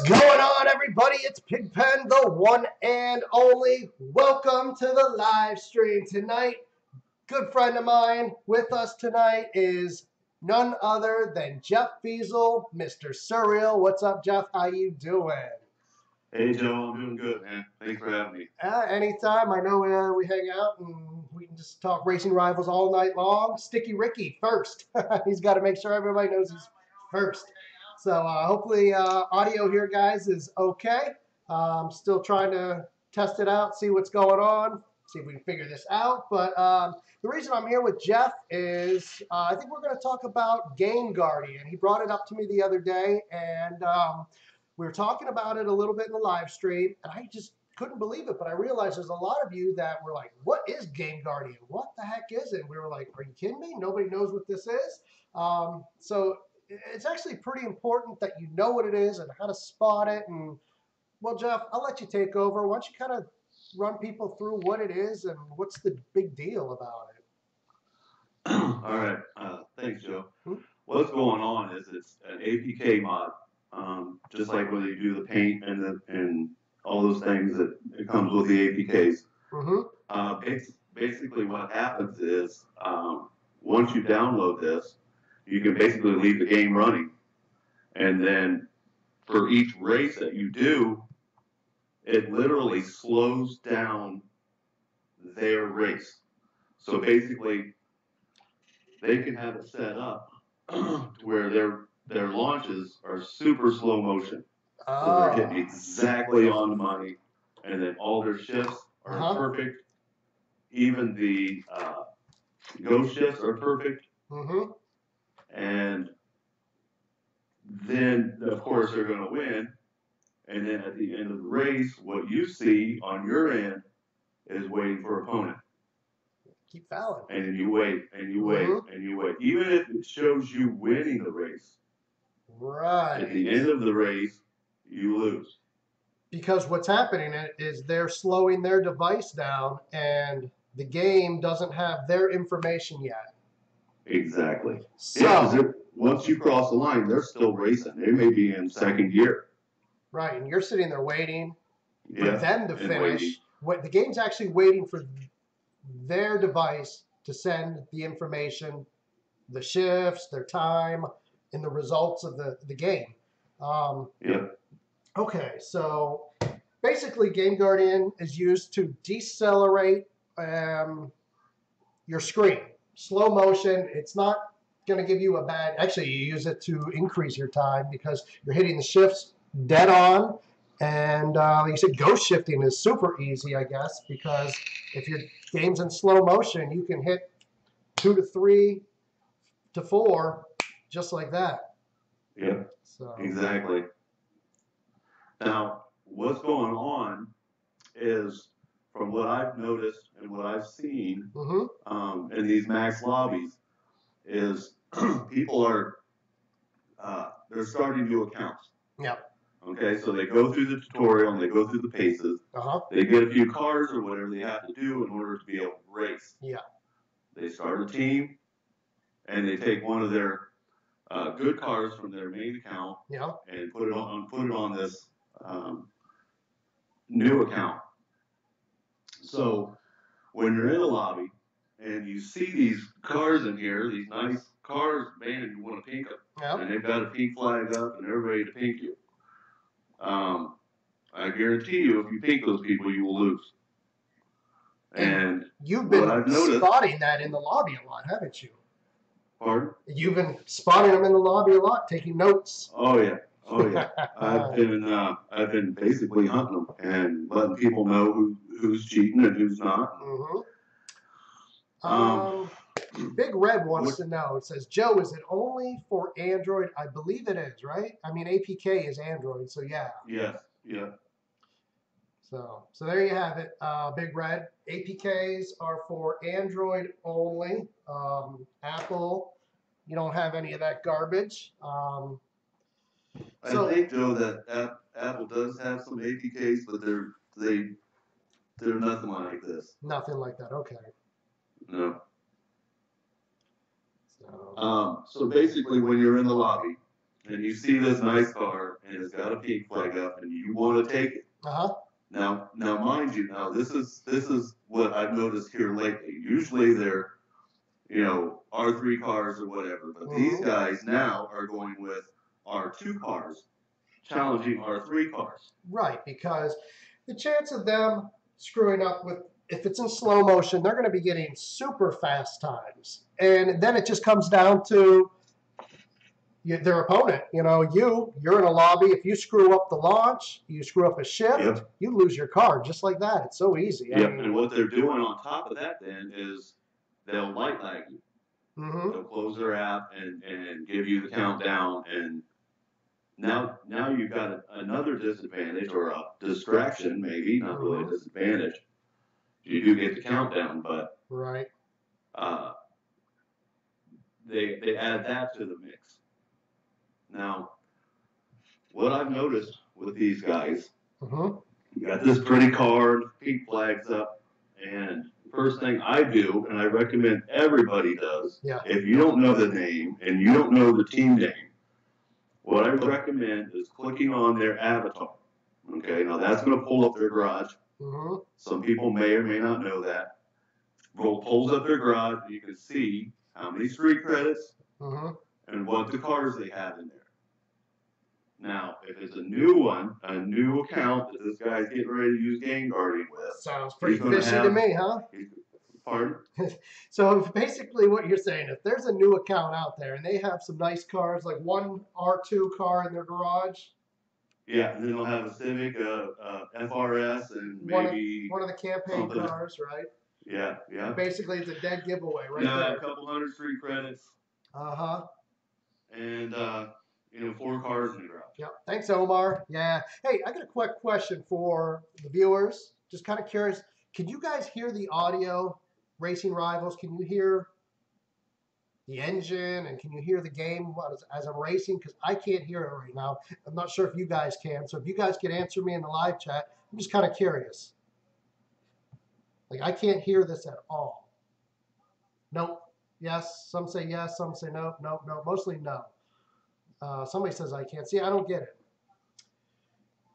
going on, everybody? It's Pigpen, the one and only. Welcome to the live stream tonight. Good friend of mine with us tonight is none other than Jeff Feasel, Mr. Surreal. What's up, Jeff? How you doing? Hey, Joe. I'm doing good, man. Thanks for having me. Anytime. I know we hang out and we can just talk racing rivals all night long. Sticky Ricky first. He's got to make sure everybody knows he's first. So hopefully audio here, guys, is okay. I'm still trying to test it out, see what's going on, see if we can figure this out. But the reason I'm here with Jeff is I think we're going to talk about Game Guardian. He brought it up to me the other day, and we were talking about it a little bit in the live stream, and I just couldn't believe it. But I realized there's a lot of you that were like, what is Game Guardian? What the heck is it? And we were like, are you kidding me? Nobody knows what this is. So it's actually pretty important that you know what it is and how to spot it. And well, Jeff, I'll let you take over. Why don't you kind of run people through what it is and what's the big deal about it? All right. Thanks, Joe. What's going on is it's an APK mod, just like when you do the paint and all those things that it comes with the APKs. Basically, what happens is once you download this, you can basically leave the game running, and then for each race that you do, it literally slows down their race. So basically, they can have it set up to where their launches are super slow motion. So they're hitting exactly on the money, and then all their shifts are perfect. Even the ghost shifts are perfect. And then, of course, they're going to win. And then at the end of the race, what you see on your end is waiting for opponent. Keep fouling. And then you wait, and you wait, and you wait. Even if it shows you winning the race, right, at the end of the race, you lose. Because what's happening is they're slowing their device down, and the game doesn't have their information yet. Exactly. So, yeah, once you cross the line, they're still racing. They may be in second gear. Right, and you're sitting there waiting for them to finish. The game's actually waiting for their device to send the information, the shifts, their time, and the results of the game. Okay, so basically Game Guardian is used to decelerate your screen. Slow motion, it's not going to give you a bad, actually you use it to increase your time because you're hitting the shifts dead on. And like you said, ghost shifting is super easy, I guess, because if your game's in slow motion, you can hit 2 to 3 to 4 just like that. Yeah, so. Exactly. Now, what's going on is, from what I've noticed and what I've seen in these max lobbies, is people are they're starting new accounts. Yeah. Okay, so they go through the tutorial and they go through the paces. They get a few cars or whatever they have to do in order to be able to race. Yeah. They start a team, and they take one of their good cars from their main account and put it on this new account. So when you're in the lobby and you see these cars in here, these nice cars, man, and you want to pink them, and they've got a pink flag up and they're ready to pink you. I guarantee you, if you pink those people, you will lose. And you've been spotting that in the lobby a lot, haven't you? Pardon? You've been spotting them in the lobby a lot, taking notes. Oh yeah, oh yeah. I've been basically hunting them and letting people know who's cheating and who's not. Big Red wants to know. It says, Joe, is it only for Android? I believe it is, right? I mean, APK is Android, so yeah. Yes, yeah. So there you have it, Big Red. APKs are for Android only. Apple, you don't have any of that garbage. I think, Joe, that Apple does have some APKs, but they're nothing like this. Nothing like that. Okay. No. So basically, when you're in the lobby and you see this nice car and it's got a pink flag up, and you want to take it. Now, mind you, now this is what I've noticed here lately. Usually they're, R3 cars or whatever, but these guys now are going with R2 cars, challenging R3 cars. Right, because the chance of them screwing up with, if it's in slow motion, they're going to be getting super fast times, and then it just comes down to their opponent. You're in a lobby. If you screw up the launch, you screw up a shift, you lose your car just like that. It's so easy. Yep. And what they're doing on top of that then is they'll light lag you. They'll close their app and give you the countdown, and now you've got another disadvantage or a distraction, maybe not really a disadvantage. You do get the countdown, but they add that to the mix. Now, what I've noticed with these guys, you got this pretty car, pink flags up, and first thing I do, and I recommend everybody does, if you don't know the name and you don't know the team name, what I recommend is clicking on their avatar. Okay, now that's going to pull up their garage. Some people may or may not know that. Pulls up their garage, and you can see how many street credits and what the cars they have in there. Now, if it's a new one, a new account that this guy's getting ready to use Game Guardian with. Sounds pretty fishy to me, huh? Pardon? So basically what you're saying, if there's a new account out there and they have some nice cars, like one R2 car in their garage. Yeah, and then they'll have a Civic, FRS, and maybe one of the campaign cars, right? Yeah. Basically, it's a dead giveaway, right? Yeah, a couple hundred street credits. And 4 cars in the garage. Yep. Thanks, Omar. Yeah. Hey, I got a quick question for the viewers. Just kind of curious. Can you guys hear the audio, Racing Rivals? Can you hear the engine, and can you hear the game as I'm racing? Because I can't hear it right now. I'm not sure if you guys can. So if you guys can answer me in the live chat, I'm just kind of curious. Like, I can't hear this at all. Nope. Yes. Some say yes. Some say no. No. Mostly no. Somebody says I can't see. I don't get it.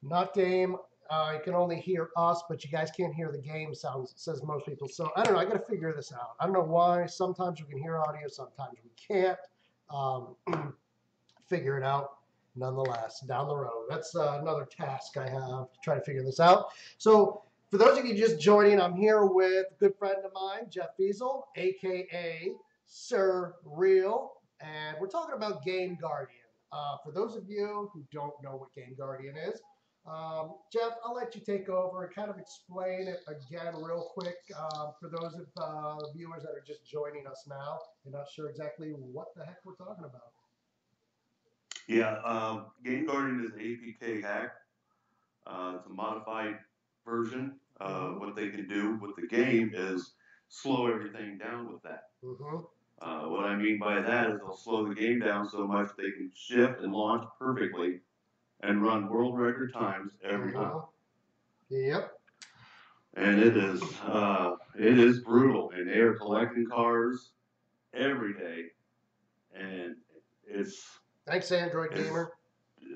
Not game. You can only hear us, but you guys can't hear the game sounds, says most people. So I don't know. I got to figure this out. I don't know why. Sometimes we can hear audio. Sometimes we can't. Figure it out. Nonetheless, down the road. That's another task I have to try to figure this out. So for those of you just joining, I'm here with a good friend of mine, Jeff Feasel, a.k.a. Sir Real, and we're talking about Game Guardian. For those of you who don't know what Game Guardian is, Jeff, I'll let you take over and kind of explain it again real quick for those of the viewers that are just joining us now and not sure exactly what the heck we're talking about. Yeah, Game Guardian is an APK hack. It's a modified version. What they can do with the game is slow everything down with that. What I mean by that is they'll slow the game down so much they can shift and launch perfectly and run world record times every time. Yep. And it is brutal, and they are collecting cars every day, and it's... Thanks, Android Gamer.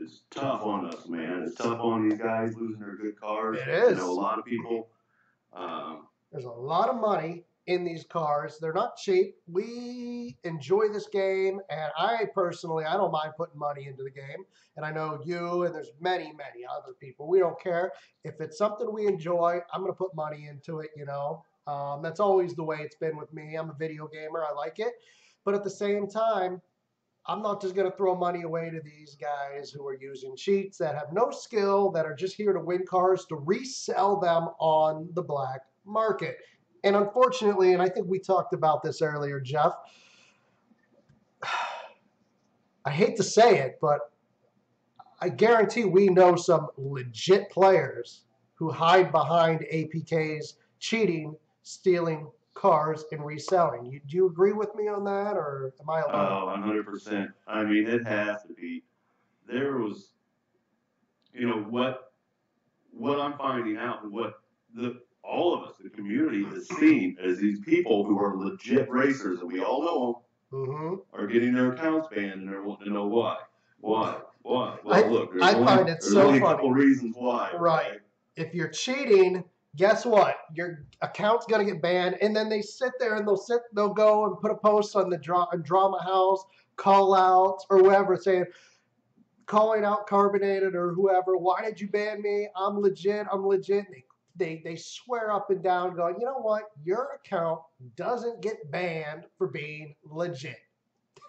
It's tough on us, man. It's tough on these guys losing their good cars. It is. A lot of people... There's a lot of money in these cars. They're not cheap. We enjoy this game, and I personally, I don't mind putting money into the game. And I know you and there's many other people. We don't care. If it's something we enjoy, I'm going to put money into it, That's always the way it's been with me. I'm a video gamer. I like it. But at the same time, I'm not just going to throw money away to these guys who are using cheats, that have no skill, that are just here to win cars, to resell them on the black market. And unfortunately, and I think we talked about this earlier, Jeff, I hate to say it, but I guarantee we know some legit players who hide behind APKs, cheating, stealing cars, and reselling. Do you agree with me on that, or am I alone? Oh, 100%. I mean, it has to be. There was, what I'm finding out, and what all of us, the community, is seeing as these people who are legit racers, and we all know them, are getting their accounts banned, and they're wanting to know why. Why? Well, look, I find it there's so only a funny. couple reasons why. Right. Okay? If you're cheating, guess what? Your account's gonna get banned, and then they sit there and they'll go and put a post on the drama house, call outs or whoever, saying, calling out Carbonated or whoever. Why did you ban me? I'm legit. I'm legit. They swear up and down, going, you know what? Your account doesn't get banned for being legit.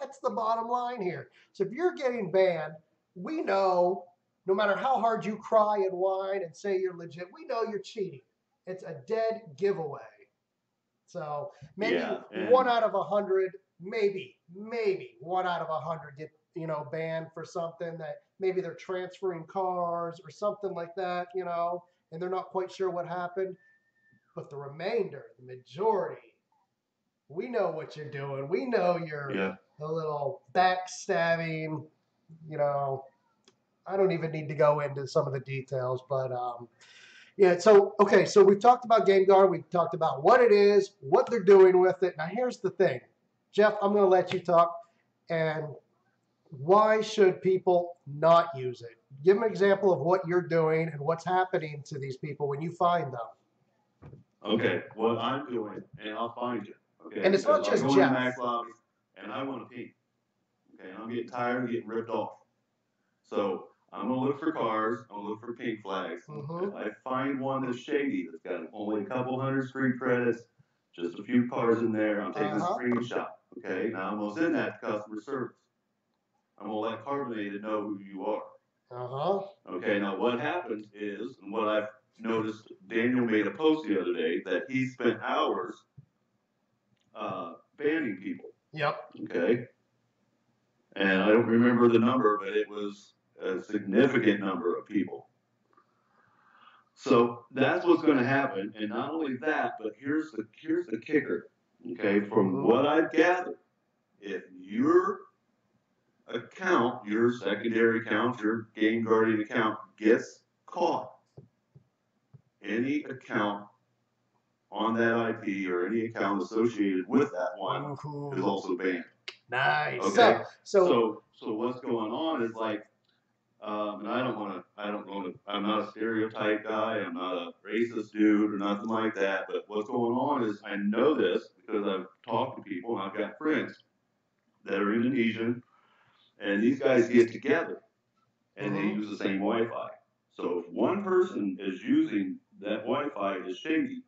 That's the bottom line here. So if you're getting banned, we know no matter how hard you cry and whine and say you're legit, we know you're cheating. It's a dead giveaway. So maybe Yeah, one and out of 100, maybe one out of 100 get banned for something that maybe they're transferring cars or something like that, and they're not quite sure what happened. But the remainder, the majority, we know what you're doing. We know you're yeah, a little backstabbing. You know, I don't even need to go into some of the details, but yeah. So okay, so we've talked about Game Guard. We've talked about what it is, what they're doing with it. Now here's the thing, Jeff. I'm going to let you talk. And why should people not use it? Give them an example of what you're doing and what's happening to these people when you find them. okay. What I'm doing, and I'll find you. Okay, And it's not because I just go into Jeff. Max lobbies and I want to pee. Okay, and I'm getting tired of getting ripped off. So I'm gonna look for cars. I'm gonna look for pink flags. Mm-hmm. If I find one that's shady, that's got only a couple hundred street credits, just a few cars in there, I'm taking a screenshot. Okay, now I'm gonna send that to customer service. I'm gonna let Carbonated know who you are. Okay, now what happens is, and what I've noticed, Daniel made a post the other day that he spent hours banning people. Yep. Okay, and I don't remember the number, but it was a significant number of people. So that's what's going to happen, and not only that, but here's the kicker. Okay, from what I've gathered, if your account, your secondary account, your Game Guardian account gets caught, any account on that IP or any account associated with that one is also banned. Nice. Okay. So what's going on is like, and I'm not a stereotype guy. I'm not a racist dude or nothing like that. But what's going on is I know this because I've talked to people and I've got friends that are Indonesian, and these guys get together and they use the same Wi-Fi. So if one person is using that Wi-Fi is shady,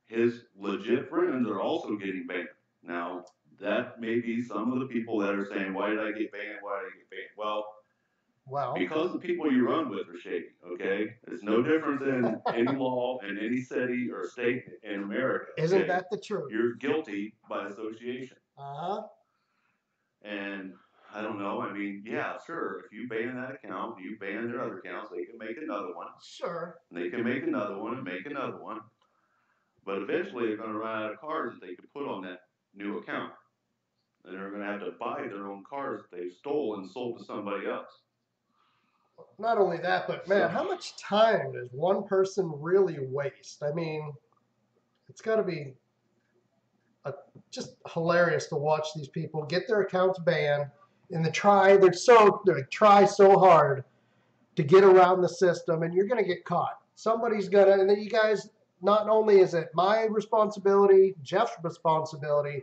his legit friends are also getting banned. Now, that may be some of the people that are saying, why did I get banned? Why did I get banned? Well, because the people you run with are shady, okay? It's no different than any law in any city or state in America. Isn't that the truth? You're guilty by association. Uh-huh. And I don't know. I mean, yeah, sure. If you ban that account, you ban their other accounts, they can make another one. Sure. They can make another one and make another one. But eventually they're going to run out of cards that they can put on that new account. And they're going to have to buy their own cards that they've stolen and sold to somebody else. Not only that, but man, how much time does one person really waste? I mean, it's got to be just hilarious to watch these people get their accounts banned and they try so hard to get around the system, and you're going to get caught. Somebody's going to, and then you guys, not only is it my responsibility, Jeff's responsibility,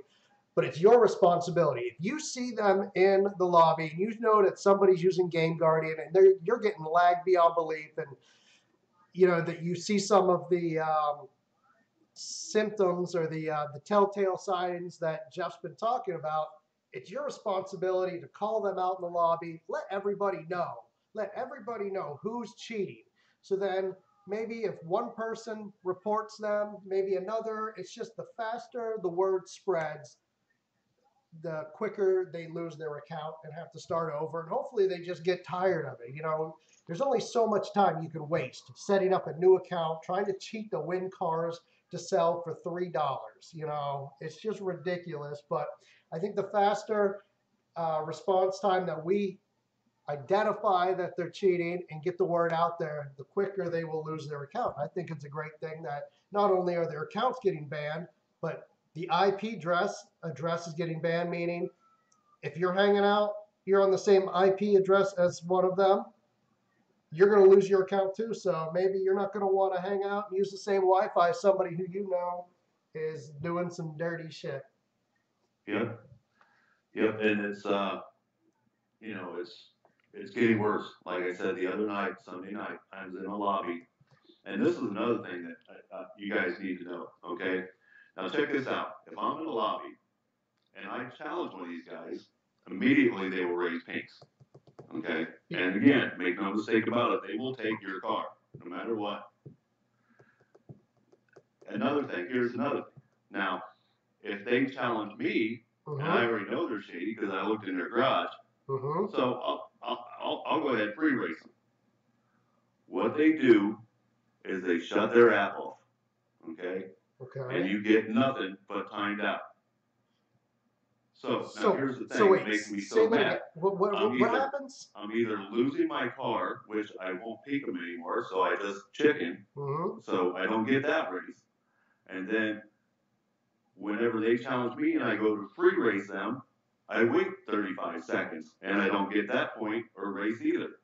but it's your responsibility. If you see them in the lobby and you know that somebody's using Game Guardian and you're getting lagged beyond belief, and that you see some of the symptoms or the telltale signs that Jeff's been talking about, it's your responsibility to call them out in the lobby. Let everybody know. Let everybody know who's cheating. So then maybe if one person reports them, maybe another. It's just the faster the word spreads, the quicker they lose their account and have to start over. And hopefully they just get tired of it. There's only so much time you can waste setting up a new account, trying to cheat to win cars to sell for $3. It's just ridiculous. But I think the faster response time that we identify that they're cheating and get the word out there, the quicker they will lose their account. I think it's a great thing that not only are their accounts getting banned, but the IP address is getting banned, meaning if you're hanging out you're on the same IP address as one of them, you're going to lose your account too. So maybe you're not going to want to hang out and use the same Wi-Fi as somebody who you know is doing some dirty shit. Yep. Yep. And it's you know, it's getting worse. Like I said the other night, Sunday night, I was in a lobby, and this is another thing that you guys need to know. Okay. Now check this out. If I'm in a lobby and I challenge one of these guys, immediately they will raise pinks. Okay? And again, make no mistake about it, they will take your car, no matter what. Another thing, here's another thing. Now, if they challenge me, and I already know they're shady because I looked in their garage, so I'll go ahead and free race them. What they do is they shut their app off. Okay? Okay. And you get nothing but timed out. So now here's the thing that makes me so mad. What happens? I'm either losing my car, which I won't peek them anymore, so I just chicken, so I don't get that race. And then whenever they challenge me and I go to free race them, I wait 35 seconds and I don't get that point or race either.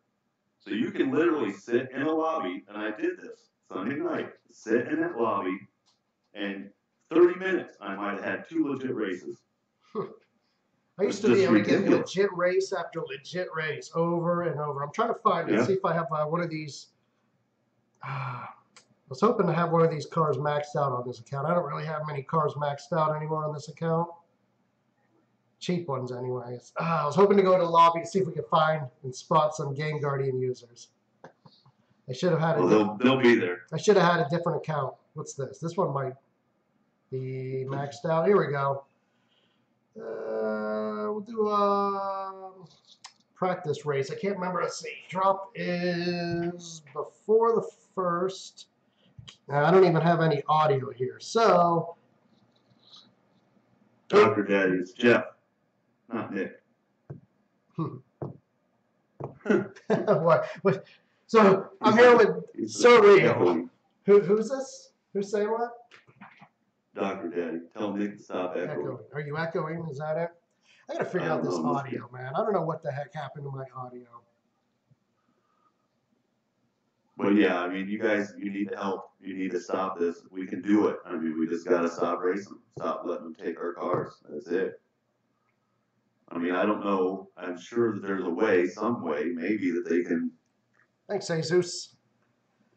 So you can literally sit in a lobby, and I did this Sunday night, sit in that lobby, and 30 minutes I might have had 2 legit races. I used to be able to get legit race after legit race over and over. I'm trying to find it, see if I have one of these. I was hoping to have one of these cars maxed out on this account. I don't really have many cars maxed out anymore on this account. Cheap ones, anyways. I was hoping to go to the lobby to see if we could find and spot some Game Guardian users. I should have had they'll be there. I should have had a different account. What's this? This one might be maxed out. Here we go. We'll do a practice race. I can't remember. Let's see. Drop is before the first. I don't even have any audio here. So. Dr. Daddy, it's Jeff, not Nick. What? So I'm here with Sir Regal. Who's this? Who's saying what? Dr. Daddy, tell Nick to stop echoing. Are you echoing? Is that it? I gotta figure out this audio, man. I don't know what the heck happened to my audio. But yeah, I mean, you guys, you need help. You need to stop this. We can do it. I mean, we just gotta stop racing. Stop letting them take our cars. That's it. I mean, I don't know. I'm sure that there's a way, some way, maybe that they can. Thanks, Jesus.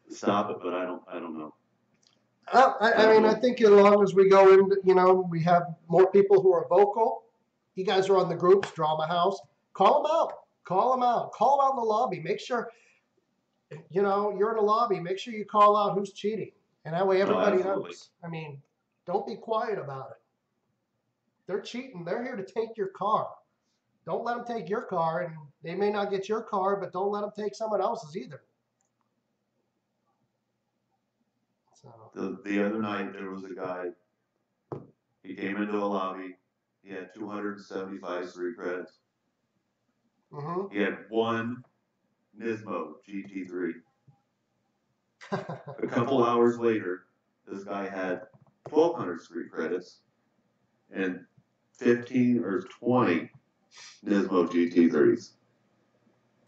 Stop it, but I don't know. I mean, I think as long as we go in, you know, we have more people who are vocal. You guys are on the groups, Drama House. Call them out. Call them out. Call them out in the lobby. Make sure, you know, you're in a lobby. Make sure you call out who's cheating. And that way everybody knows. I mean, don't be quiet about it. They're cheating. They're here to take your car. Don't let them take your car. And they may not get your car, but don't let them take someone else's either. The other night, there was a guy, he came into a lobby, he had 275 street credits. He had one Nismo GT3. A couple hours later, this guy had 1,200 street credits and 15 or 20 Nismo GT3s.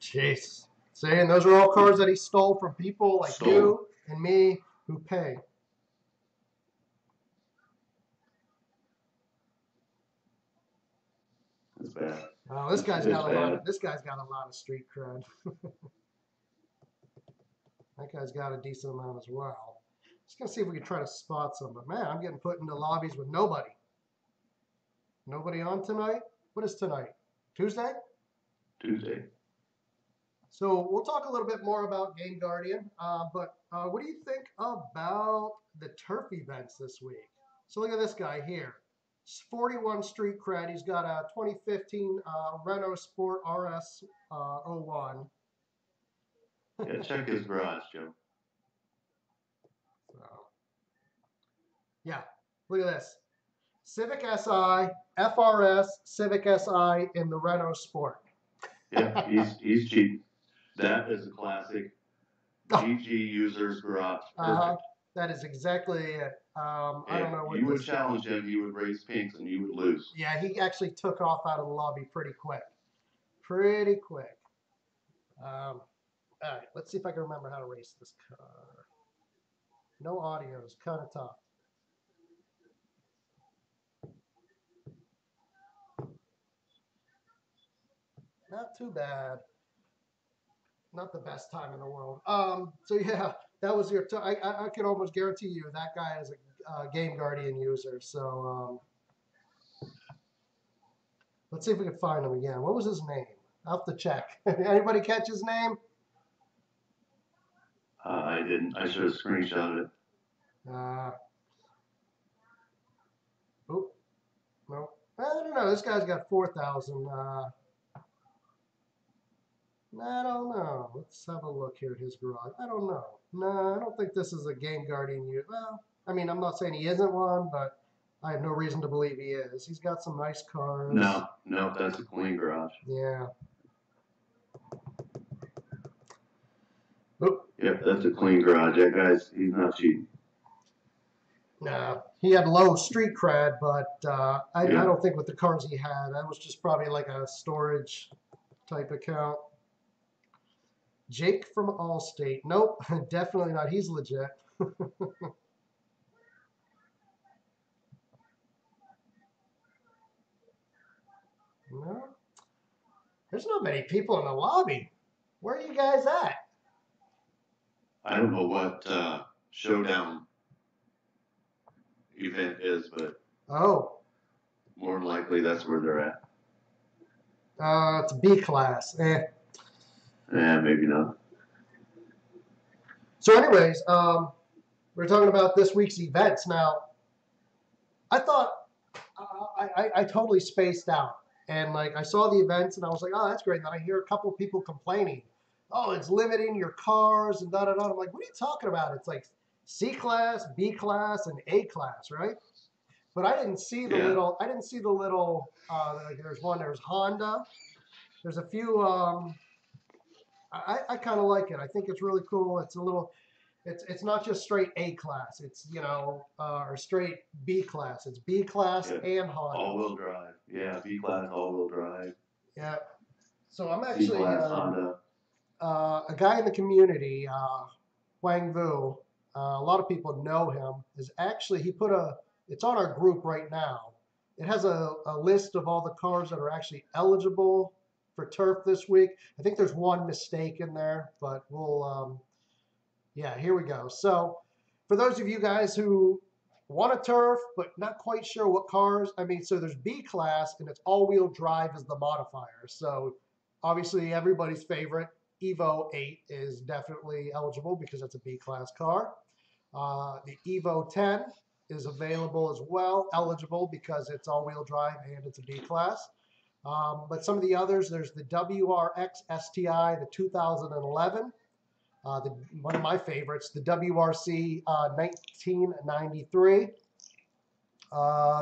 Jeez. See, and those are all cars that he stole from people like you and me who pay. It's bad. Oh, this guy's got a lot. This guy's got a lot of street cred. That guy's got a decent amount as well. Just gonna see if we can try to spot some. But man, I'm getting put into lobbies with nobody. Nobody on tonight? What is tonight? Tuesday? Tuesday. So we'll talk a little bit more about Game Guardian. But what do you think about the turf events this week? So look at this guy here. 41 street cred. He's got a 2015 Renault Sport RS 01. Yeah, check his garage, Joe. So, yeah, look at this. Civic Si, FRS, Civic Si, in the Renault Sport. Yeah, he's cheap. That is a classic GG user's garage. Perfect. That is exactly it. I don't know what you would challenge him, he would raise pinks, and you would lose. Yeah, he actually took off out of the lobby pretty quick. pretty quick. All right, let's see if I can remember how to race this car. No audio is kind of tough. Not too bad. Not the best time in the world. So yeah, that was your. I could almost guarantee you that guy is a Game Guardian user. So let's see if we can find him again. What was his name? I'll have to check. Anybody catch his name? I didn't. I should have screenshotted it. Oh, no. I don't know. This guy's got 4,000. I don't know. Let's have a look here at his garage. I don't know. No, I don't think this is a Game Guardian user. Well, I mean, I'm not saying he isn't one, but I have no reason to believe he is. He's got some nice cars. No, that's a clean garage. Yeah. Oop. Yep, that's a clean garage. That guy's, he's not cheating. No, he had low street cred, but I don't think with the cars he had, that was just probably like a storage type account. Jake from Allstate. Nope, definitely not. He's legit. No, there's not many people in the lobby. Where are you guys at? I don't know what Showdown event is, but more than likely that's where they're at. It's B class. Maybe not. So anyways, we're talking about this week's events. Now, I thought I totally spaced out. And like I saw the events and I was like, oh, that's great. And then I hear a couple of people complaining, oh, it's limiting your cars and da da da. I'm like, what are you talking about? It's like C class, B class, and A class, right? But I didn't see the little. I didn't see the little. Like there's one. There's Honda. There's a few. I kind of like it. I think it's really cool. It's a little. It's not just straight A class. It's or straight B class. It's B class and Honda. All-wheel drive. Yeah, B class all-wheel drive. Yeah. So I'm actually C class Honda. A guy in the community, Wang Vu. A lot of people know him. Is actually he put it's on our group right now. It has a list of all the cars that are actually eligible for turf this week. I think there's one mistake in there, but we'll. Yeah, here we go. So for those of you guys who want a turf but not quite sure what cars, so there's B class and it's all-wheel drive as the modifier. So obviously everybody's favorite Evo 8 is definitely eligible because it's a B class car. The Evo 10 is available as well, eligible because it's all-wheel drive and it's a B class. But some of the others, there's the WRX STI, the 2011. One of my favorites, the WRC 1993.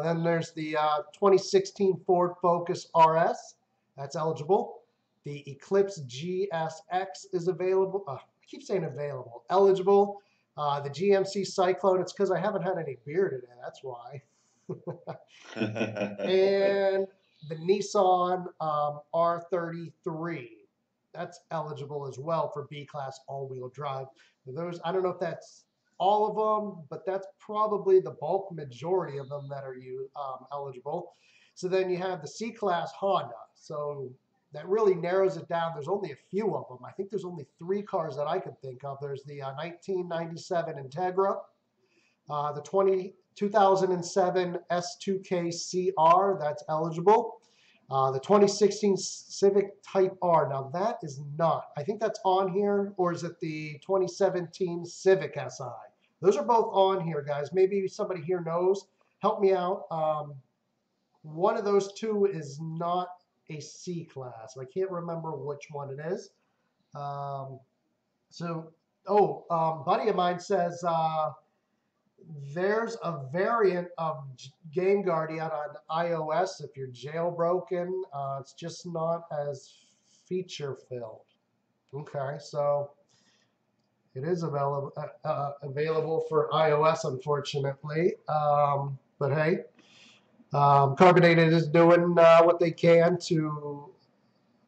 Then there's the 2016 Ford Focus RS. That's eligible. The Eclipse GSX is available. I keep saying available. Eligible. The GMC Cyclone. It's because I haven't had any beer today. That's why. And the Nissan R33. That's eligible as well for B-class all-wheel drive. Those, I don't know if that's all of them, but that's probably the bulk majority of them that are eligible. So then you have the C-class Honda. So that really narrows it down. There's only a few of them. I think there's only 3 cars that I can think of. There's the 1997 Integra, the 2007 S2K CR, that's eligible. The 2016 Civic Type R. Now that is not. I think that's on here, or is it the 2017 Civic Si? Those are both on here, guys. Maybe somebody here knows. Help me out. One of those two is not a C class. I can't remember which one it is. Buddy of mine says there's a variant of Game Guardian on iOS. If you're jailbroken, it's just not as feature-filled. Okay, so it is available for iOS, unfortunately. But hey, Carbonated is doing what they can to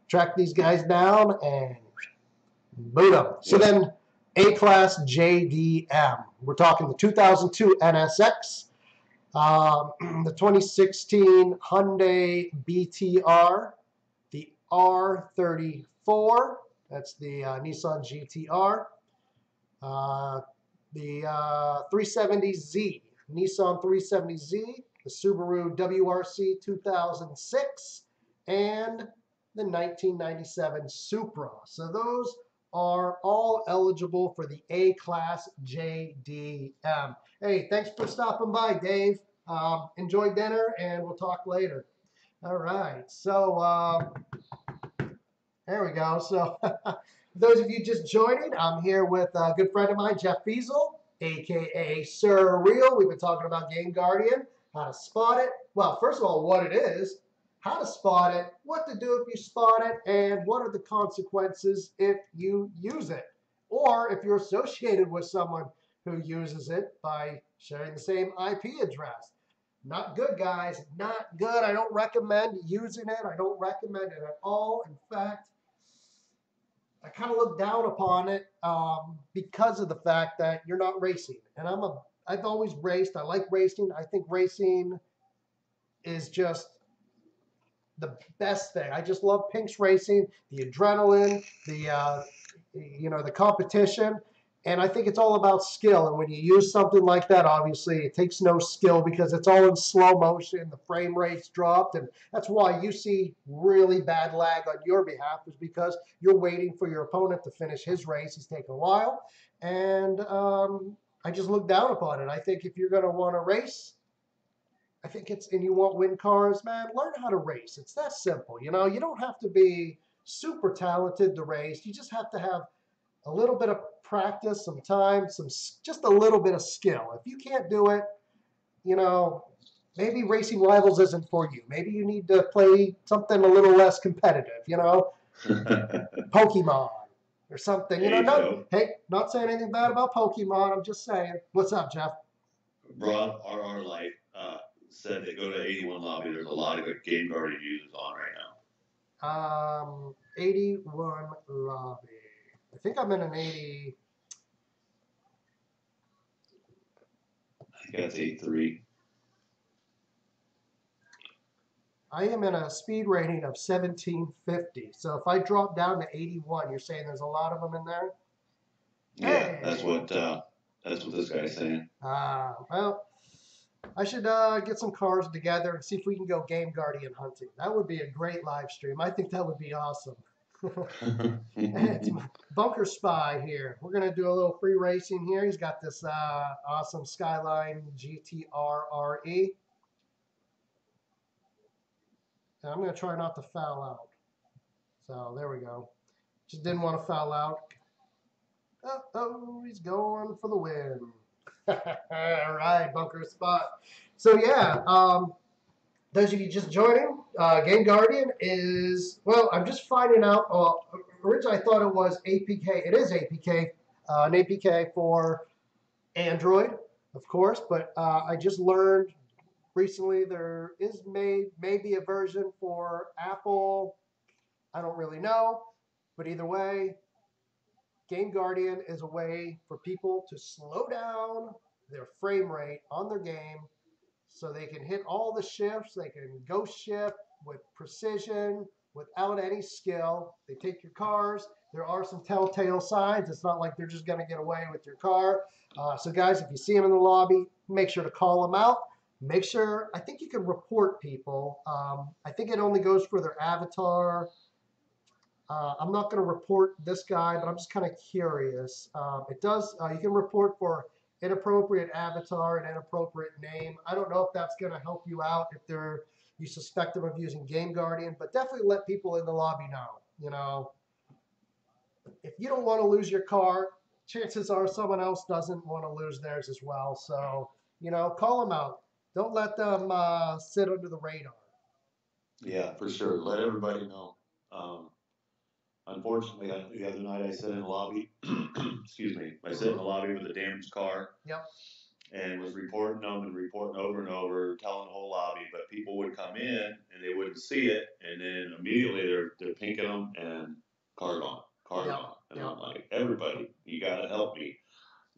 track these guys down and boot them. So then A-Class JDM. We're talking the 2002 NSX, the 2016 Hyundai BTR, the R34, that's the Nissan GTR, the 370Z, Nissan 370Z, the Subaru WRC 2006, and the 1997 Supra. So those are all eligible for the A-Class JDM. Hey, thanks for stopping by, Dave. Enjoy dinner, and we'll talk later. All right, so there we go. So those of you just joining, I'm here with a good friend of mine, Jeff Fiesel, a.k.a. Sir Real. We've been talking about Game Guardian, how to spot it. Well, first of all, what it is, how to spot it, what to do if you spot it, and what are the consequences if you use it, or if you're associated with someone who uses it by sharing the same IP address. Not good, guys. Not good. I don't recommend using it. I don't recommend it at all. In fact, I kind of look down upon it because of the fact that you're not racing. And I've always raced. I like racing. I think racing is just the best thing. I just love Pink's racing, the adrenaline, the competition. And I think it's all about skill. And when you use something like that, obviously, it takes no skill because it's all in slow motion. The frame rate's dropped. And that's why you see really bad lag on your behalf, is because you're waiting for your opponent to finish his race. He's taking a while. And I just look down upon it. I think if you're going to want to race, and you want win cars, man, learn how to race. It's that simple. You don't have to be super talented to race. You just have to have a little bit of practice, some time, just a little bit of skill. If you can't do it, maybe Racing Rivals isn't for you. Maybe you need to play something a little less competitive, Pokemon or something. Not saying anything bad about Pokemon. I'm just saying. What's up, Jeff? Rob, RR Light said that go to 81 Lobby. There's a lot of good Game Guardian users on right now. 81 Lobby. I think I'm in an 80. I think that's 83. I am in a speed rating of 1750. So if I drop down to 81, you're saying there's a lot of them in there? Yeah, hey. That's what this guy's saying. Well, I should get some cars together and see if we can go Game Guardian hunting. That would be a great live stream. I think that would be awesome. It's Bunker Spy here. We're going to do a little free racing here. He's got this awesome Skyline GTR RE. And I'm going to try not to foul out. So there we go. Just didn't want to foul out. Oh, he's going for the win. All right, Bunker Spot. So yeah, those of you just joining, Game Guardian is, well, I'm just finding out. Originally I thought it was APK. It is APK, an APK for Android, of course, but I just learned recently there is maybe a version for Apple. I don't really know, but either way, Game Guardian is a way for people to slow down their frame rate on their game so they can hit all the shifts. They can ghost shift with precision without any skill. They take your cars. There are some telltale signs. It's not like they're just going to get away with your car. So guys, if you see them in the lobby, make sure to call them out. Make sure, I think you can report people. I think it only goes for their avatar. I'm not going to report this guy, but I'm just kind of curious. It does, you can report for inappropriate avatar and inappropriate name. I don't know if that's going to help you out if you suspect them of using Game Guardian, but definitely let people in the lobby know. If you don't want to lose your car, chances are someone else doesn't want to lose theirs as well. So, call them out. Don't let them sit under the radar. Yeah, for sure. Let everybody know. Unfortunately, the other night I sat in the lobby. Excuse me. I sat in the lobby with a damaged car. Yep. and was reporting them and reporting over and over, telling the whole lobby. But people would come in and they wouldn't see it, and then immediately they're pinking them and car gone, car Yep. gone. And Yep. I'm like, everybody, you got to help me.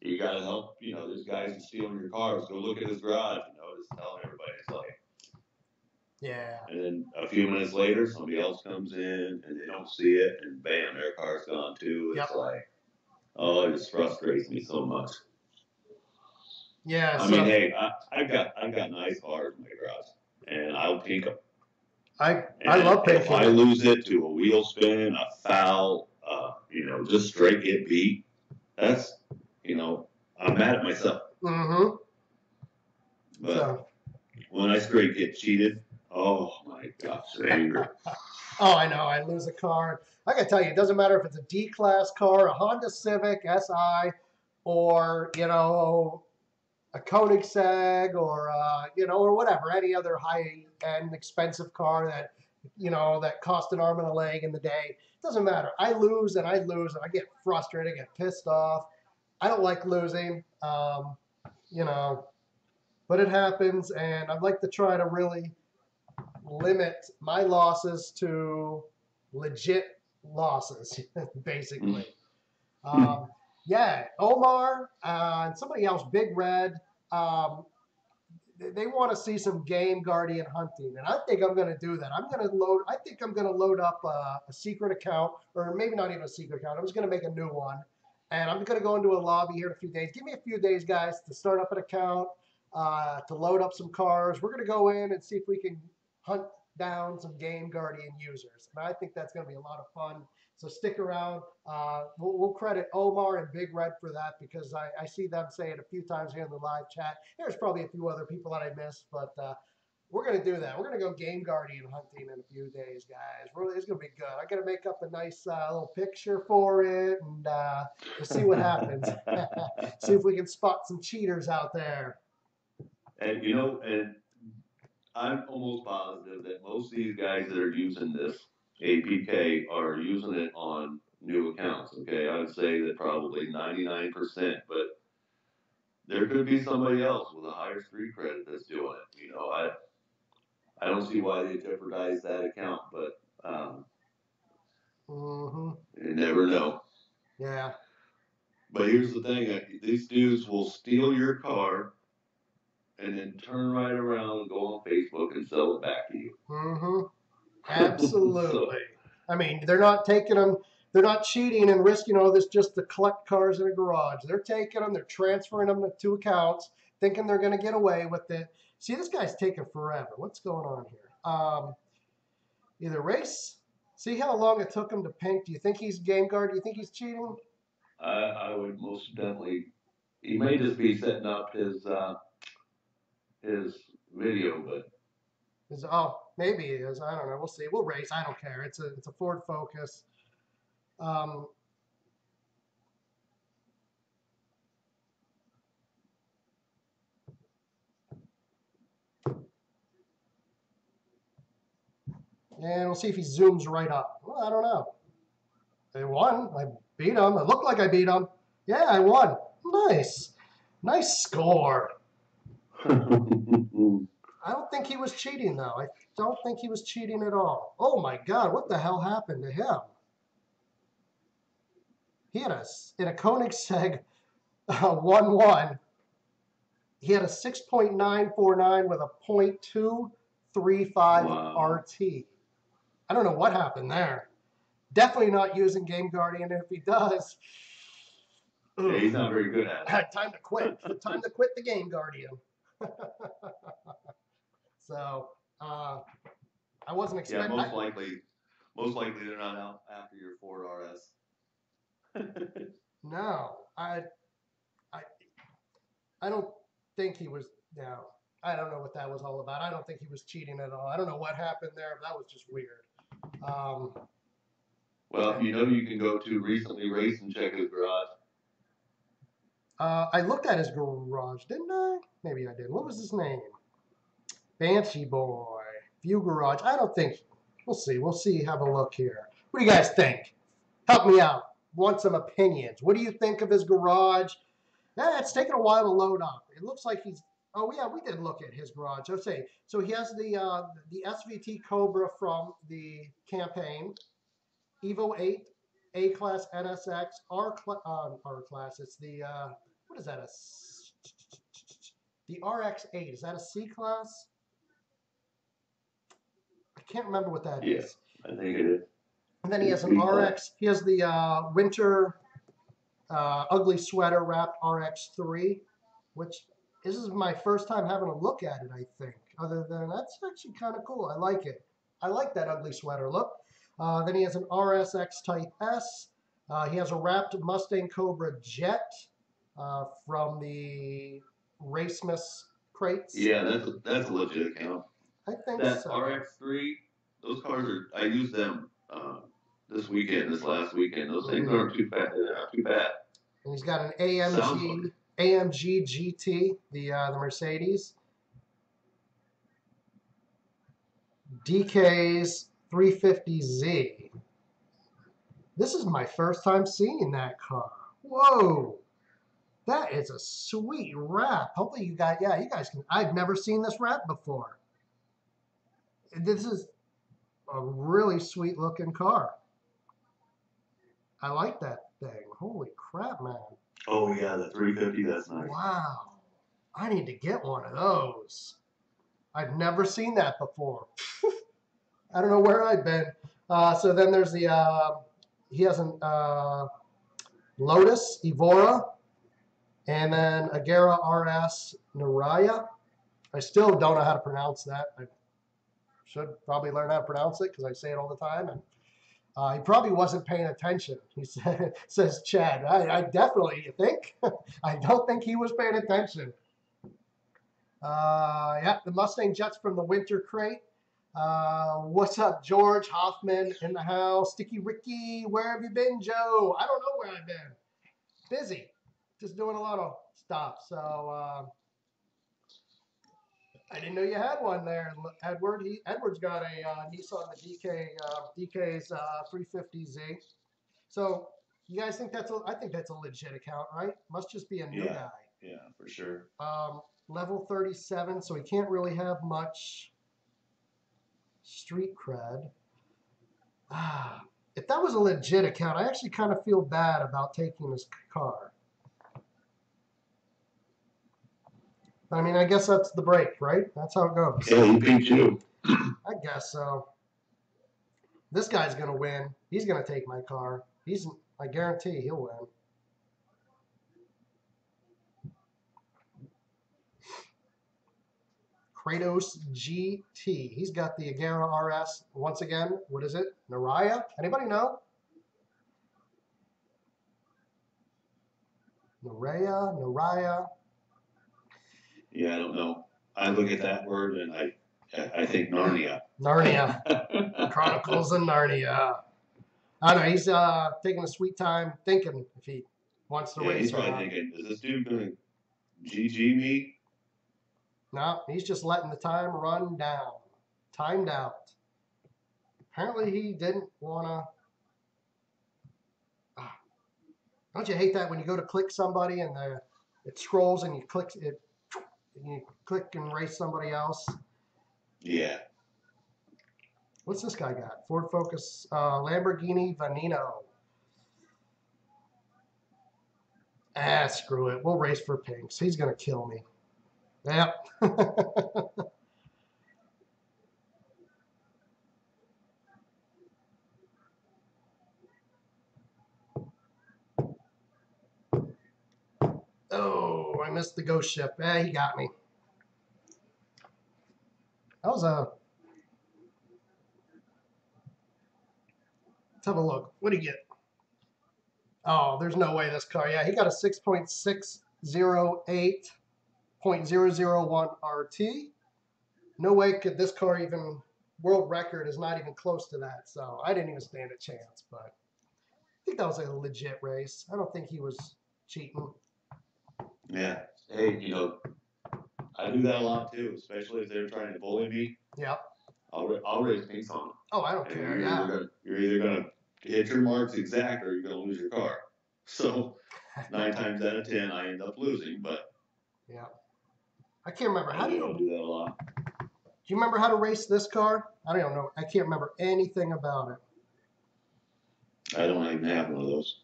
You got to help. This guy's stealing your cars. Go look at his garage. Just telling everybody. It's like, Yeah. and then a few minutes later, somebody else comes in and they don't see it, and bam, their car's gone too. It's Yep. like, oh, it just frustrates me so much. Yeah. I mean, hey, I've got nice cars in my garage, and I'll pink them. I And love if pinking. I lose it to a wheel spin, a foul, just straight get beat, that's, I'm mad at myself. Mm-hmm. But So. when I straight get cheated, oh my gosh, the anger. Oh, I know. I lose a car. I can tell you, it doesn't matter if it's a D-class car, a Honda Civic SI, or a Koenigsegg, or or whatever, any other high-end expensive car that cost an arm and a leg in the day. It doesn't matter. I lose and I lose and I get frustrated, I get pissed off. I don't like losing, but it happens, and I'd like to try to really limit my losses to legit losses, basically. Yeah, Omar and somebody else, Big Red, um, they want to see some game guardian hunting, and I think I'm going to do that. I think I'm going to load up a secret account, or maybe not even a secret account. I'm just going to make a new one, and I'm going to go into a lobby here in a few days. Give me a few days, guys, to start up an account, to load up some cars. We're going to go in and see if we can hunt down some game guardian users, and I think that's going to be a lot of fun. So stick around. We'll credit Omar and Big Red for that, because I see them say it a few times here in the live chat. There's probably a few other people that I missed, but we're going to do that. We're going to go game guardian hunting in a few days, guys. It's going to be good. I'm going to make up a nice little picture for it, and we'll see what happens. See if we can spot some cheaters out there. And I'm almost positive that most of these guys that are using this APK are using it on new accounts. Okay, I would say that probably 99%, but there could be somebody else with a higher street credit that's doing it. I don't see why they jeopardize that account, but you never know. Yeah. But here's the thing: these dudes will steal your car and then turn right around and go on Facebook and sell it back to you. Absolutely. I mean, they're not taking them. They're not cheating and risking all this just to collect cars in a garage. They're taking them. They're transferring them to accounts, thinking they're going to get away with it. See, this guy's taking forever. What's going on here? Either race. See how long it took him to pink. Do you think he's game guard? Do you think he's cheating? I would most definitely. He may just be setting up his video, but maybe he is. I don't know. We'll see. We'll race. I don't care. It's a Ford Focus. And we'll see if he zooms right up. Well, I don't know. I won. I beat him. It looked like I beat him. Yeah, I won. Nice. Nice score. I don't think he was cheating, though. I don't think he was cheating at all. Oh, my God. What the hell happened to him? He had in a Koenigsegg 1-1. He had a 6.949 with a .235 wow. RT. I don't know what happened there. Definitely not using Game Guardian. If he does, yeah, he's not very good at it. Time to quit. Time to quit the Game Guardian. So I wasn't expecting. Yeah, most likely they're not out after your Ford RS. No, I don't think he was. No, I don't know what that was all about. I don't think he was cheating at all. I don't know what happened there. That was just weird. Well, you can go to Recently Raced and check his garage. I looked at his garage, didn't I? Maybe I did. What was his name? Banshee Boy. View Garage. I don't think. We'll see. We'll see. Have a look here. What do you guys think? Help me out. Want some opinions. What do you think of his garage? Yeah, it's taking a while to load up. It looks like he's. Oh yeah, we did look at his garage. Okay, so he has the SVT Cobra from the campaign, Evo 8, A class NSX, R class. It's the what is that? The RX 8. Is that a C class? I can't remember what that Yeah, is. I think it is. And then he has an RX. He has the winter ugly sweater wrapped RX3, which this is my first time having a look at it, I think. Other than that's actually kind of cool. I like it. I like that ugly sweater look. Then he has an RSX Type S. He has a wrapped Mustang Cobra Jet from the Racemas crates. Yeah, that's a legit account. I think That so. RX3, those cars are. I used them this last weekend. Those things aren't too bad. They're not too bad. And he's got an AMG GT, the Mercedes. DK's 350Z. This is my first time seeing that car. Whoa. That is a sweet wrap. Hopefully you guys can. I've never seen this wrap before. This is a really sweet looking car. I like that thing. Holy crap, man. Oh yeah, the 350. That's nice. Wow. I need to get one of those. I've never seen that before. I don't know where I've been. So then there's he has an Lotus Evora, and then Agera RS Naraya. I still don't know how to pronounce that. I should probably learn how to pronounce it because I say it all the time. And he probably wasn't paying attention. He says Chad. I definitely, you think? I don't think he was paying attention. Yeah, the Mustang Jets from the winter crate. What's up, George Hoffman in the house? Sticky Ricky, where have you been, Joe? I don't know where I've been. Busy, just doing a lot of stuff. So I didn't know you had one there, Edward. Edward's got a Nissan DK's 350Z. So you guys think I think that's a legit account, right? Must just be a new guy. Yeah, for sure. Level 37, so he can't really have much street cred. If that was a legit account, I actually kind of feel bad about taking his car. I mean, I guess that's the break, right? That's how it goes. Yeah, he beat you. I guess so. This guy's going to win. He's going to take my car. I guarantee he'll win. Kratos GT. He's got the Agera RS. Once again, what is it? Naraya? Anybody know? Naraya. Yeah, I don't know. I look at that word and I think Narnia. Narnia. Chronicles of Narnia. I don't know. He's taking a sweet time thinking if he wants to race. He's probably thinking, is this dude going to GG me? No, he's just letting the time run down. Timed out. Apparently he didn't want to. Don't you hate that when you go to click somebody and it scrolls and you click it, and you click and race somebody else? Yeah. What's this guy got? Ford Focus, Lamborghini Veneno. Screw it. We'll race for pinks. He's going to kill me. Yep. Oh, I missed the ghost ship. He got me. That was a... Let's have a look. What did he get? Oh, there's no way this car... Yeah, he got a 6.608.001 RT. No way could this car even... World record is not even close to that, so I didn't even stand a chance, but I think that was a legit race. I don't think he was cheating. Yeah. Hey, I do that a lot too, especially if they're trying to bully me. Yep. I'll raise pinks on them. Oh, I don't care. You're either gonna hit your marks exact or you're gonna lose your car. So 9 times out of 10, I end up losing, but Yeah. I can't remember. How do I don't you do that a lot. Do you remember how to race this car? I don't know. I can't remember anything about it. I don't even have one of those.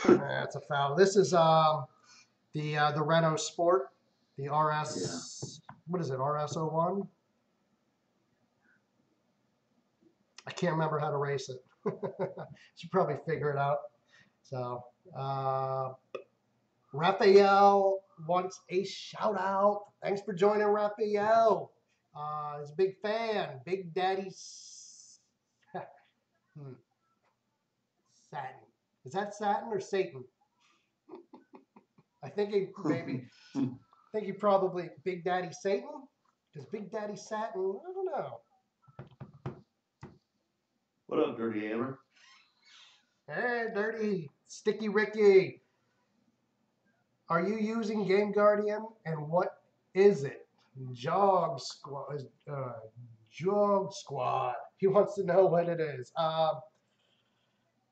That's a foul. This is the Renault Sport, the RS. Yeah. What is it? RS01. I can't remember how to race it. Should probably figure it out. So, Raphael wants a shout out. Thanks for joining, Raphael. He's a big fan. Big Daddy Satin. Is that Satin or Satan? I think he probably Big Daddy Satan, because Big Daddy Satin, I don't know. What up, Dirty Hammer? Hey, Dirty Sticky Ricky. Are you using Game Guardian, and what is it? Jog Squad. Jog Squad. He wants to know what it is.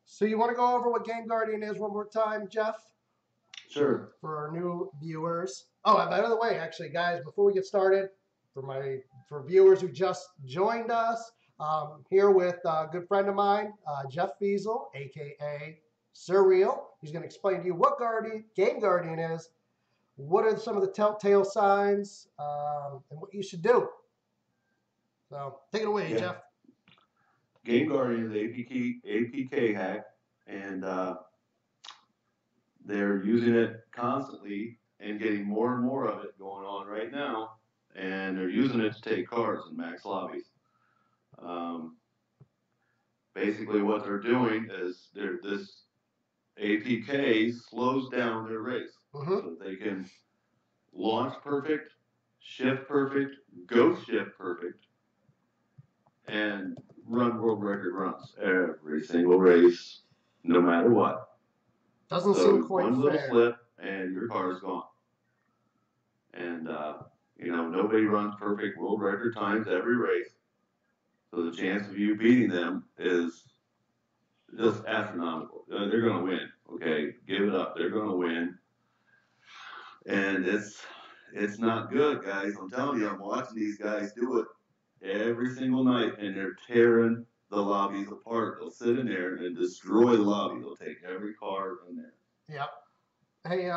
So you want to go over what Game Guardian is one more time, Jeff? Sure. For our new viewers. Oh, and by the way, actually, guys, before we get started, for viewers who just joined us, here with a good friend of mine, Jeff Fiesel, aka Surreal. He's going to explain to you what Game Guardian is, what are some of the telltale signs, and what you should do. So take it away, Jeff. Game Guardian is APK hack, and they're using it constantly and getting more and more of it going on right now, and they're using it to take cars in max lobbies. Basically what they're doing is this APK slows down their race so that they can launch perfect, shift perfect, ghost shift perfect, and run world record runs every single race, no matter what. Doesn't seem quite one fair. little slip and your car is gone. And nobody runs perfect world record times every race, so the chance of you beating them is just astronomical. They're going to win. Okay, give it up. They're going to win, and it's not good, guys. I'm telling you, I'm watching these guys do it every single night, and they're tearing the lobbies apart. They'll sit in there and destroy the lobby. They'll take every car in there. Yep. Hey,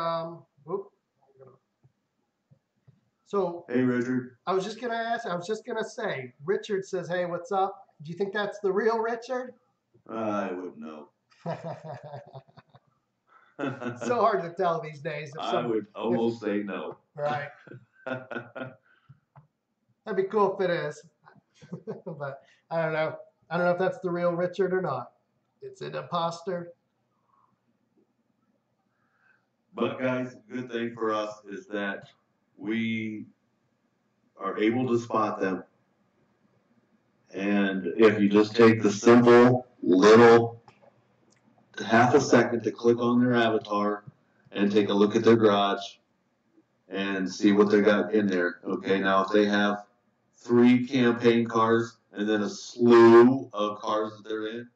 So, hey, Richard. I was just gonna say, Richard says, "Hey, what's up?" Do you think that's the real Richard? I wouldn't know. So hard to tell these days. I would almost say no. Right. That'd be cool if it is. But I don't know. I don't know if that's the real Richard or not. It's an imposter. But guys, good thing for us is that we are able to spot them. And if you just take the simple little half a second to click on their avatar and take a look at their garage and see what they got in there. Okay, now if they have 3 campaign cars and then a slew of cars that they're in,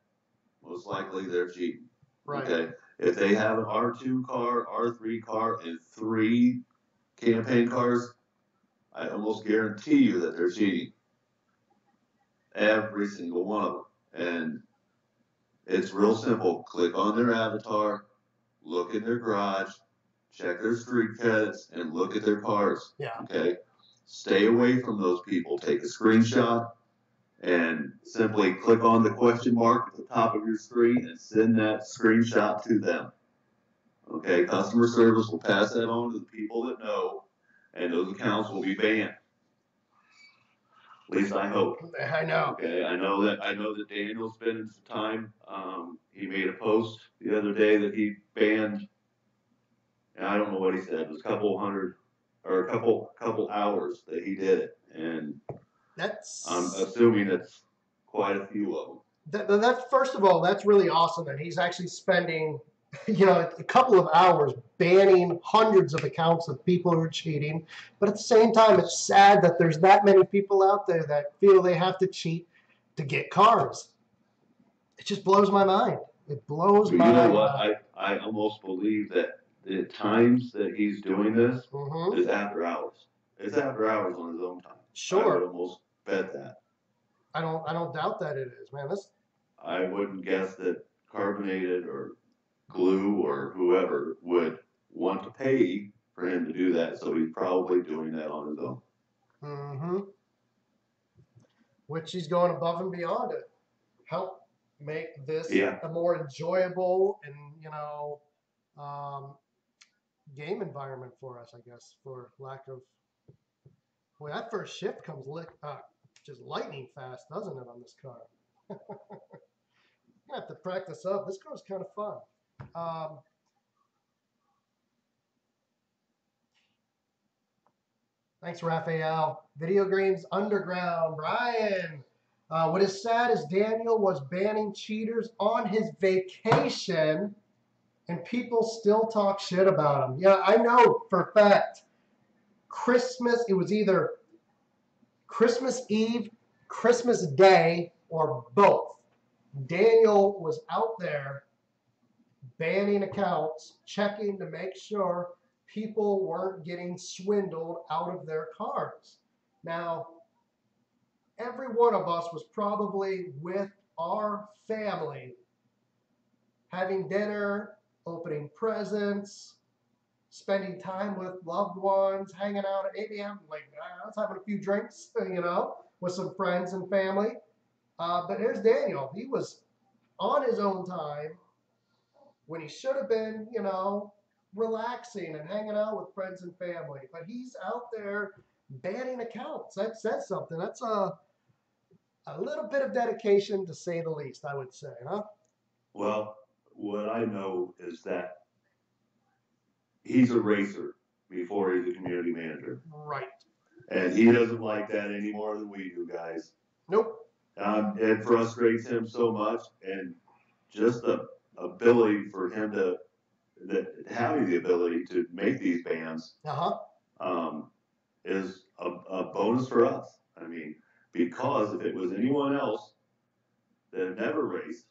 most likely they're cheating. Right. Okay. If they have an R2 car, R3 car, and 3 campaign cars, I almost guarantee you that they're cheating. Every single one of them. And it's real simple. Click on their avatar, look in their garage, check their street credits, and look at their cars. Yeah. Okay? Stay away from those people. Take a screenshot and simply click on the question mark at the top of your screen and send that screenshot to them. Okay, customer service will pass that on to the people that know, and those accounts will be banned. At least I hope. I know. Okay, I know that Daniel's spending some time. He made a post the other day that he banned, and I don't know what he said. It was a couple hundred or a couple hours that he did it, and I'm assuming it's quite a few of them. That's first of all, that's really awesome that he's actually spending, a couple of hours banning hundreds of accounts of people who are cheating. But at the same time, it's sad that there's that many people out there that feel they have to cheat to get cars. It just blows my mind. It blows But my you know what? mind. I almost believe that the times that he's doing this is after hours. It's after hours on his own time. I would Sure. almost bet that. I don't doubt that it is, man. This I wouldn't guess that Carbonated or Glue or whoever would want to pay for him to do that, so he's probably doing that on his own. which he's going above and beyond to help make this Yeah. a more enjoyable and um, game environment for us, I guess, for lack of. Boy, that first shift comes just lightning fast, doesn't it, on this car? I have to practice up. This car's kind of fun. Thanks, Raphael. Video Games Underground. Brian. What is sad is Daniel was banning cheaters on his vacation, and people still talk shit about him. Yeah, I know for a fact. Christmas, it was either Christmas Eve, Christmas Day, or both. Daniel was out there banning accounts, checking to make sure people weren't getting swindled out of their cars. Now, every one of us was probably with our family, having dinner, opening presents, spending time with loved ones, hanging out, maybe having let's having a few drinks, with some friends and family. But there's Daniel. He was on his own time when he should have been, relaxing and hanging out with friends and family. But he's out there banning accounts. That says something. That's a little bit of dedication, to say the least, I would say, huh? Well, what I know is that he's a racer before he's a community manager. Right. And he doesn't like that any more than we do, guys. Nope. It frustrates him so much, and just the ability for him having the ability to make these bans is a bonus for us. I mean, because if it was anyone else that had never raced,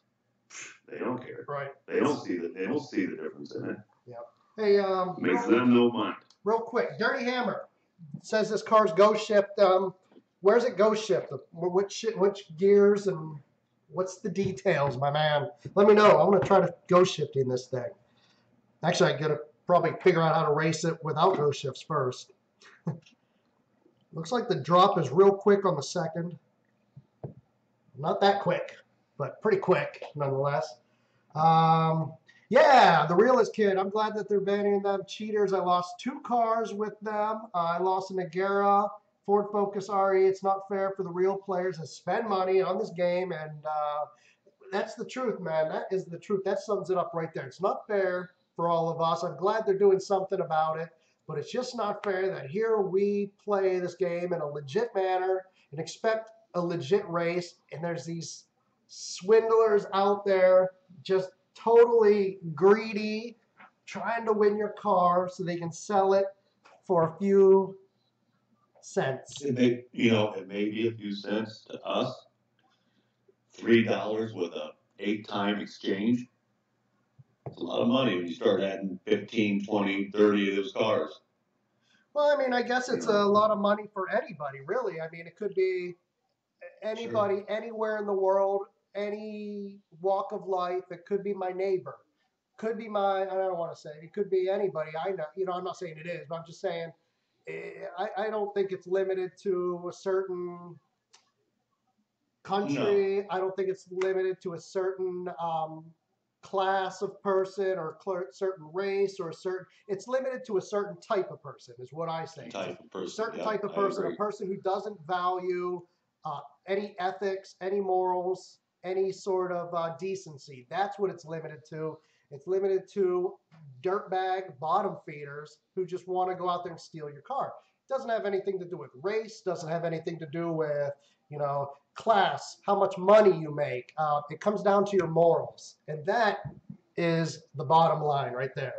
they don't care. Right. They don't see the difference in it. Yeah. Hey, makes them no mind. Real quick, Dirty Hammer says this car's ghost shipped. Where's it ghost shipped? Which gears and what's the details, my man? Let me know. I want to try to ghost shifting this thing. Actually, I gotta probably figure out how to race it without ghost shifts first. Looks like the drop is real quick on the second. Not that quick, but pretty quick nonetheless. Yeah, the realist kid. I'm glad that they're banning them cheaters. I lost 2 cars with them. I lost a Nagera, Ford Focus RE. It's not fair for the real players to spend money on this game, and that's the truth, man. That is the truth. That sums it up right there. It's not fair for all of us. I'm glad they're doing something about it, but it's just not fair that here we play this game in a legit manner and expect a legit race, and there's these swindlers out there just totally greedy, trying to win your car so they can sell it for a few cents. It may be a few cents to us. $3 with a 8-time exchange. It's a lot of money when you start adding 15, 20, 30 of those cars. Well, I mean, I guess it's a lot of money for anybody, really. I mean, it could be anybody, anywhere in the world, any walk of life. It could be my neighbor. Could be I don't want to say, it could be anybody I know. I'm not saying it is, but I'm just saying, I don't think it's limited to a certain country. No. I don't think it's limited to a certain class of person or certain race or it's limited to a certain type of person is what I say. Type of person. Certain type of person, a person who doesn't value any ethics, any morals, any sort of decency. That's what it's limited to. It's limited to dirtbag bottom feeders who just want to go out there and steal your car. It doesn't have anything to do with race, doesn't have anything to do with, class, how much money you make. It comes down to your morals. And that is the bottom line right there.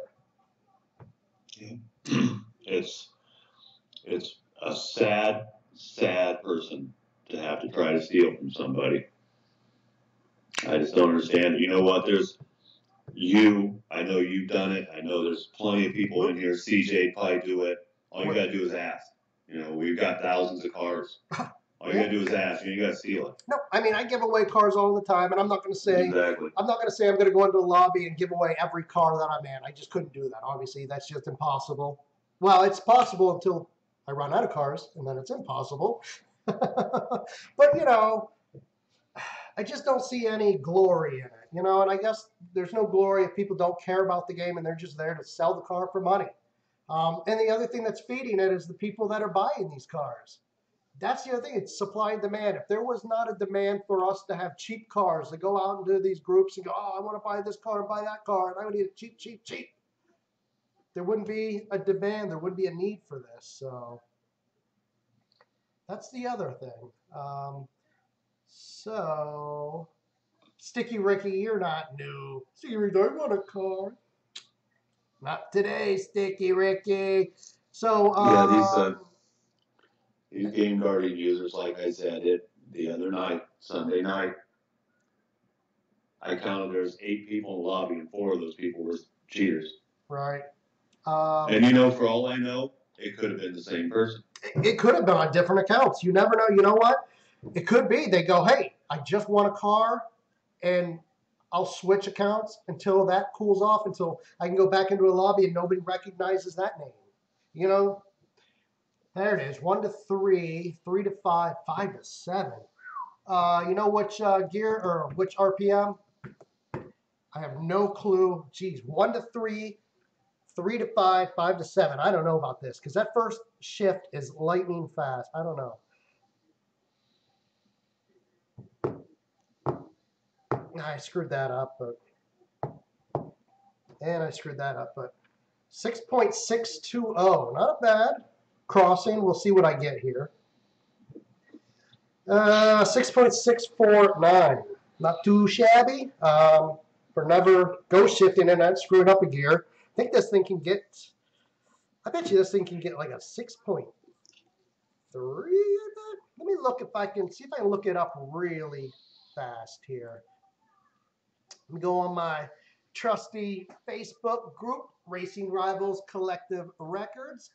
Yeah. It's a sad person to have to try to steal from somebody. I just don't understand. You know what? There's I know you've done it. I know there's plenty of people in here. CJ probably do it. All you gotta do is ask. We've got thousands of cars. All you gotta do is ask. You gotta steal it. No, I mean I give away cars all the time, and I'm not going to say Exactly. I'm not going to say I'm going to go into the lobby and give away every car that I'm in. I just couldn't do that. Obviously, that's just impossible. Well, it's possible until I run out of cars, and then it's impossible. But I just don't see any glory in it, and I guess there's no glory if people don't care about the game and they're just there to sell the car for money. And the other thing that's feeding it is the people that are buying these cars. That's the other thing. It's supply and demand. If there was not a demand for us to have cheap cars, to go out into these groups and go, oh, I want to buy this car and buy that car, and I need it cheap, cheap, cheap. There wouldn't be a demand. There wouldn't be a need for this. So that's the other thing. So, Sticky Ricky, you're not new. Sticky Ricky, I want a car. Not today, Sticky Ricky. So, these Game Guardian users, like I said, the other night, Sunday night, I counted there's 8 people in the lobby, and 4 of those people were cheaters. Right. And for all I know, it could have been the same person. It could have been on different accounts. You never know. You know what? It could be. They go, hey, I just want a car, and I'll switch accounts until that cools off, until I can go back into a lobby and nobody recognizes that name. There it is. 1 to 3, 3 to 5, 5 to 7. You know which gear or which RPM? I have no clue. Geez, 1 to 3, 3 to 5, 5 to 7. I don't know about this because that first shift is lightning fast. I don't know. I screwed that up, and I screwed that up, but 6.620, not bad. Crossing, we'll see what I get here. 6.649, not too shabby. For never ghost shifting and not screwing up a gear. I think this thing can get, I bet you this thing can get like a 6.3. Let me look if I can, see if I can look it up really fast here. Let me go on my trusty Facebook group, Racing Rivals Collective Records,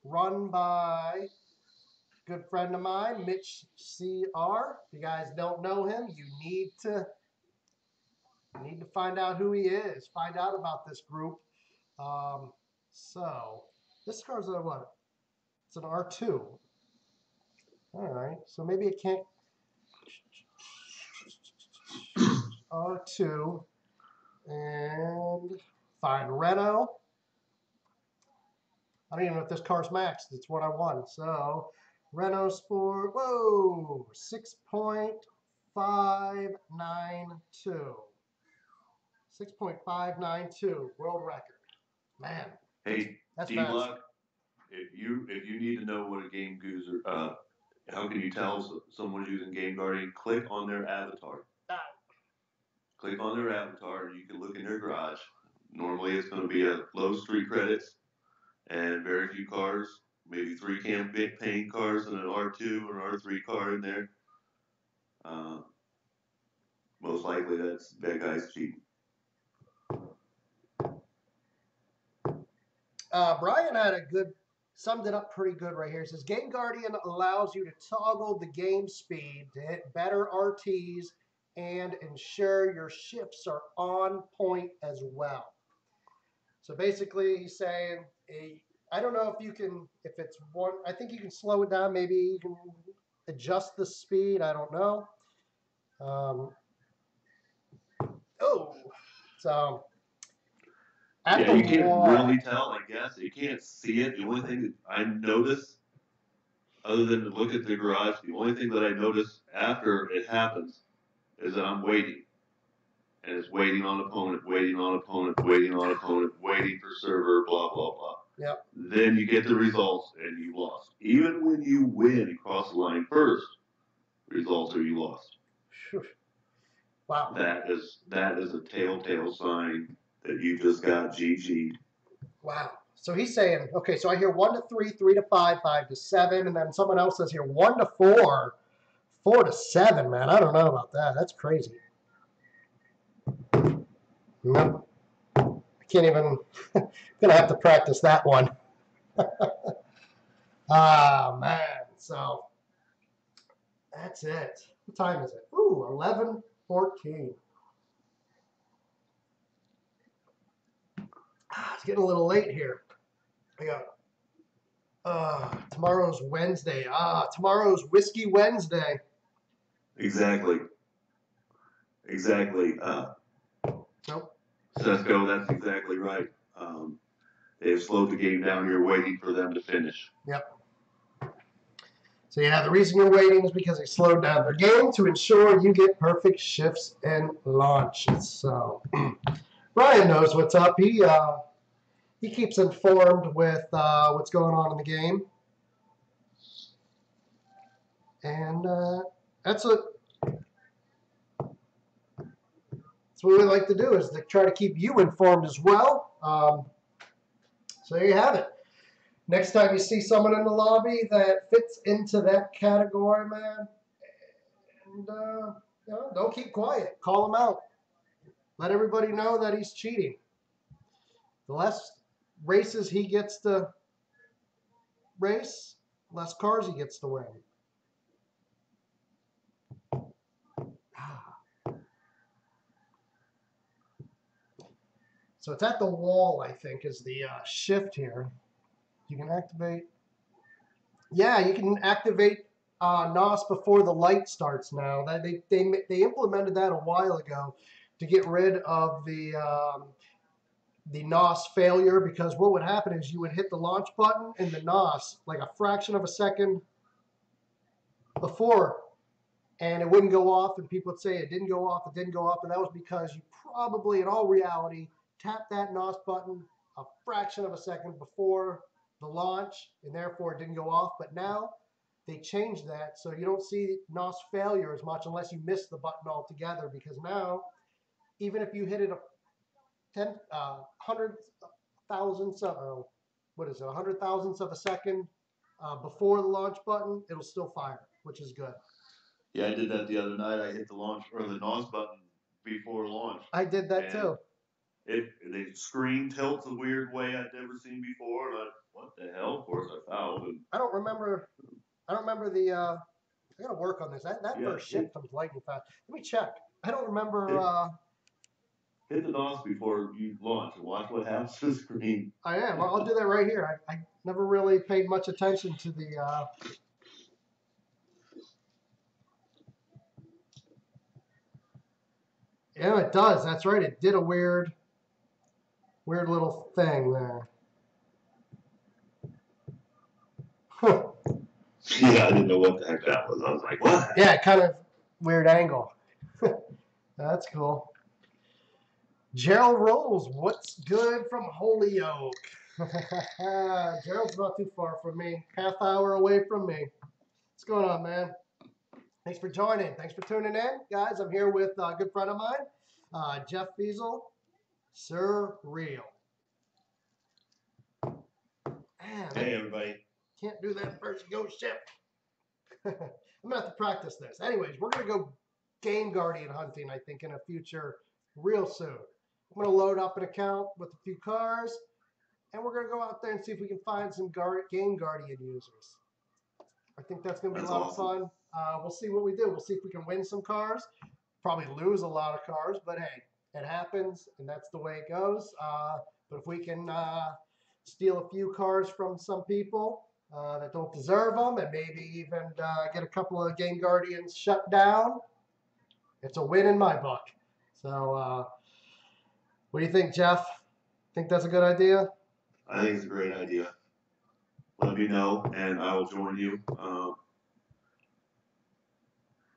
run by a good friend of mine, Mitch CR. If you guys don't know him, you need to find out who he is. Find out about this group. So this car's a what? It's an R2. All right, so maybe it can't. R2 and find Renault. I don't even know if this car's maxed. It's what I won. So Renault Sport, whoa, 6.592. 6.592 world record. Man. Hey, D-Block, if you need to know what a game user, how can you tell someone's using Game Guardian? Click on their avatar. Click on their avatar, and you can look in their garage. Normally, it's going to be a low street credits and very few cars, maybe 3 campaign cars and an R2 or an R3 car in there. Most likely, that guy's cheating. Brian had summed it up pretty good right here. It says Game Guardian allows you to toggle the game speed to hit better RTs and ensure your shifts are on point as well. So basically he's saying, I don't know if it's one, I think you can slow it down. Maybe you can adjust the speed. I don't know. So. Yeah, you can't really tell, I guess. You can't see it. The only thing that I notice, other than to look at the garage, the only thing that I notice after it happens is that I'm waiting. And it's waiting on opponent, waiting on opponent, waiting on opponent, waiting for server, blah, blah, blah. Yep. Then you get the results, and you lost. Even when you win and cross the line first, results are you lost. Wow. That is a telltale sign that you just got GG'd. Wow. So he's saying, okay, so I hear 1 to 3, 3 to 5, 5 to 7, and then someone else says here 1 to 4, 4 to 7, man. I don't know about that. That's crazy. Nope. I can't even. I'm gonna have to practice that one. Ah, man. So that's it. What time is it? Ooh, 11:14. It's getting a little late here. I got tomorrow's Wednesday. Tomorrow's Whiskey Wednesday. Exactly. Nope. Cisco, that's exactly right. They've slowed the game down. You're waiting for them to finish. Yep. So yeah, the reason you're waiting is because they slowed down their game to ensure you get perfect shifts and launches. So Brian knows what's up. He keeps informed with what's going on in the game, and that's what we like to do, is to try to keep you informed as well. So there you have it. Next time you see someone in the lobby that fits into that category, man, and don't keep quiet. Call him out. Let everybody know that he's cheating. The less races he gets to race, less cars he gets to win. So it's at the wall, I think, is the shift here. You can activate. Yeah, you can activate NOS before the light starts now. They implemented that a while ago to get rid of the NOS failure, because what would happen is you would hit the launch button and the NOS like a fraction of a second before, and it wouldn't go off, and people would say it didn't go off, and that was because you probably, in all reality, tapped that NOS button a fraction of a second before the launch, and therefore it didn't go off. But now they changed that, so you don't see NOS failure as much unless you miss the button altogether, because now, even if you hit it a 100,000ths of a second before the launch button, it'll still fire, which is good. Yeah, I did that the other night. I hit the launch or the NOS button before launch. I did that too. The screen tilts a weird way I'd never seen before. And what the hell? Of course, I fouled. And I don't remember the. I gotta work on this. That first shift comes lightning fast. Let me check. I don't remember. Hit the NOS before you launch and watch what happens to the screen. I am. I'll do that right here. I never really paid much attention to the. Yeah, it does. That's right. It did a weird little thing there. Huh. Yeah, I didn't know what the heck that was. I was like, what? Yeah, kind of weird angle. That's cool. Gerald Rolls, what's good from Holyoke? Gerald's not too far from me. Half hour away from me. What's going on, man? Thanks for joining. Thanks for tuning in. Guys, I'm here with a good friend of mine, Jeff Fiesel. Surreal. Man, hey, everybody. Can't do that first go shift. I'm going to have to practice this. Anyways, we're going to go Game Guardian hunting, I think, in a future real soon. I'm going to load up an account with a few cars, and we're going to go out there and see if we can find some Game Guardian users. I think that's going to be a lot of fun. We'll see what we do. We'll see if we can win some cars. Probably lose a lot of cars, but hey, it happens, and that's the way it goes. But if we can steal a few cars from some people that don't deserve them, and maybe even get a couple of Game Guardians shut down, it's a win in my book. So what do you think, Jeff? Think that's a good idea? I think it's a great idea. Let me know, and I will join you.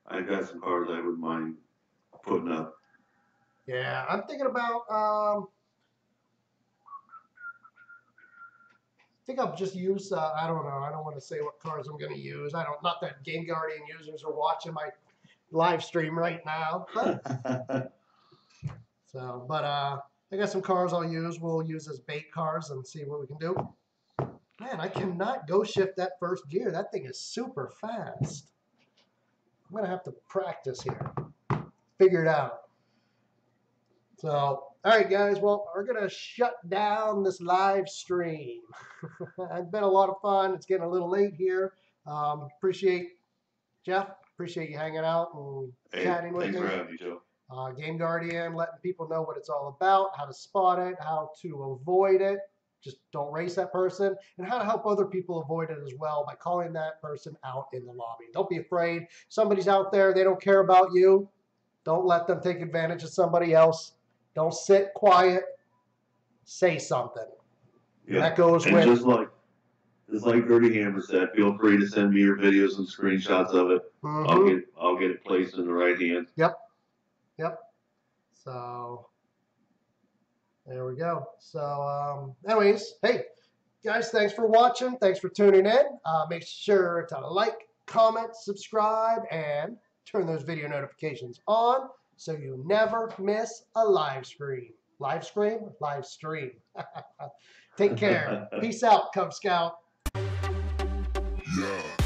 I've got some cars I wouldn't mind putting up. Yeah, I'm thinking about. I think I'll just use. I don't know. I don't want to say what cars I'm going to use. Not that Game Guardian users are watching my live stream right now. So, but I got some cars I'll use. We'll use as bait cars and see what we can do. Man, I cannot go shift that first gear. That thing is super fast. I'm going to have to practice here. Figure it out. So, All right, guys. Well, we're going to shut down this live stream. It's been a lot of fun. It's getting a little late here. Appreciate Jeff. Appreciate you hanging out and chatting with me. Thanks for having me, Joe. Game Guardian, letting people know what it's all about, how to spot it, how to avoid it. Just don't race that person, and how to help other people avoid it as well by calling that person out in the lobby. Don't be afraid. Somebody's out there. They don't care about you. Don't let them take advantage of somebody else. Don't sit quiet. Say something. Yeah. That goes and with. Just like Dirty Hammer said, feel free to send me your videos and screenshots of it. Mm-hmm. I'll get it placed in the right hands. Yep. So there we go. So anyways, hey guys, thanks for watching. Thanks for tuning in. Make sure to like, comment, subscribe, and turn those video notifications on so you never miss a live stream. Live stream? Live stream. Take care. Peace out, Cub Scout. Yeah.